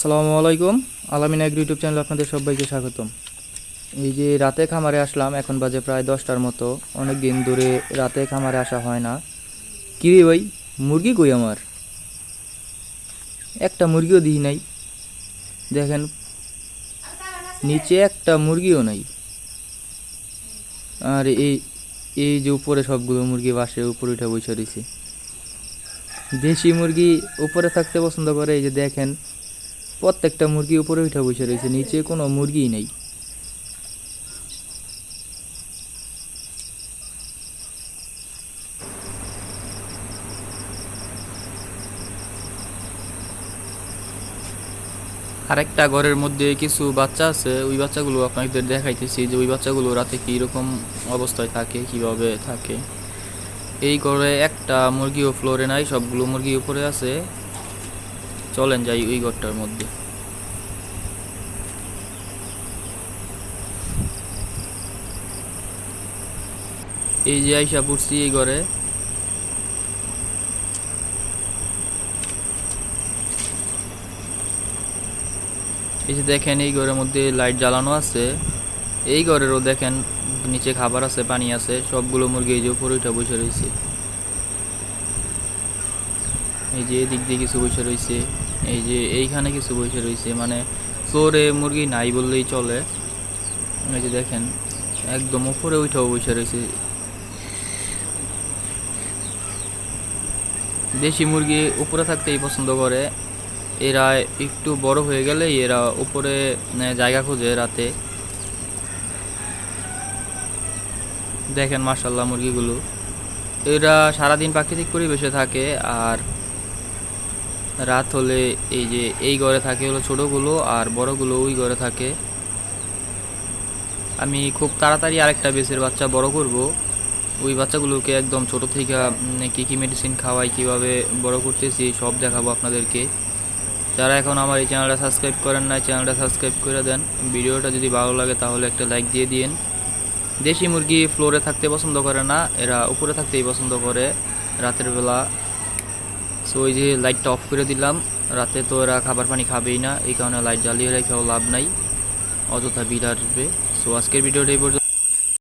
আসসালামু আলাইকুম। আলামিন এগ্রি ইউটিউব চ্যানেলে আপনাদের সবাইকে স্বাগতম। এই যে রাতে খামারে আসলাম, এখন বাজে প্রায় 10টার মতো। অনেক দিন ধরে রাতে খামারে আসা হয় না। কি রে ভাই, মুরগি কই আমার? একটা মুরগিও দিই নাই। দেখেন, নিচে একটা মুরগিও নাই। আর এই এই যে উপরে সবগুলো মুরগি বাসে উপরে উঠে বসে রয়েছে। দেশি মুরগি উপরে থাকতে পছন্দ করে। এই যে দেখেন, প্রত্যেকটা মুরগি উপরে উঠে বসে রয়েছে, নিচে কোনো মুরগিই নেই। আরেকটা ঘরের মধ্যে কিছু বাচ্চা আছে, ওই বাচ্চাগুলো আপনাদের দেখাইতেছি যে ওই বাচ্চাগুলো রাতে কী রকম অবস্থায় থাকে, কিভাবে থাকে। এই ঘরে একটা মুরগিও ফ্লোরে নাই, সবগুলো মুরগি উপরে আছে। চলেন যাই ওই ঘরটার মধ্যে। এই যে আইসা পড়ছি এই ঘরে। এই যে দেখেন, এই ঘরের মধ্যে লাইট জ্বালানো আছে। এই ঘরেরও দেখেন নিচে খাবার আছে, পানি আছে। সবগুলো মুরগি এই যে উপরে উঠে বসে রয়েছে। এই যে এদিক দিয়ে কিছু বসে রয়েছে, এই যে এইখানে কিছু বসে রয়েছে, মানে ফ্লোরে মুরগি নাই বললেই চলে। এই যে দেখেন, একদম উপরে উঠেও বসে রয়েছে। দেশি মুরগি উপরে থাকতেই পছন্দ করে। এরা একটু বড় হয়ে গেলে এরা উপরে জায়গা খোঁজে রাতে। দেখেন মাশাআল্লাহ মুরগিগুলো। এরা সারাদিন প্রাকৃতিক পরিবেশে থাকে, আর রাত হলে এই যে এই ঘরে থাকে হলো ছোটোগুলো, আর বড়গুলো ওই ঘরে থাকে। আমি খুব তাড়াতাড়ি আরেকটা বেসের বাচ্চা বড় করব। ওই বাচ্চাগুলোকে একদম ছোট থেকে কী কী মেডিসিন খাওয়াই, কীভাবে বড় করতেছি সব দেখাবো আপনাদেরকে। যারা এখন আমার এই চ্যানেলটা সাবস্ক্রাইব করেন না, চ্যানেলটা সাবস্ক্রাইব করে দেন। ভিডিওটা যদি ভালো লাগে তাহলে একটা লাইক দিয়ে দিন। দেশি মুরগি ফ্লোরে থাকতে পছন্দ করে না, এরা উপরে থাকতেই পছন্দ করে রাতের বেলা। সো ওই যে লাইটটা অফ করে দিলাম। রাতে তো এরা খাবার পানি খাবেই না, এই কারণে লাইট জ্বালিয়ে রেখেও লাভ নাই, অযথা বিল আসবে। সো আজকের ভিডিওটা এই পর্যন্ত।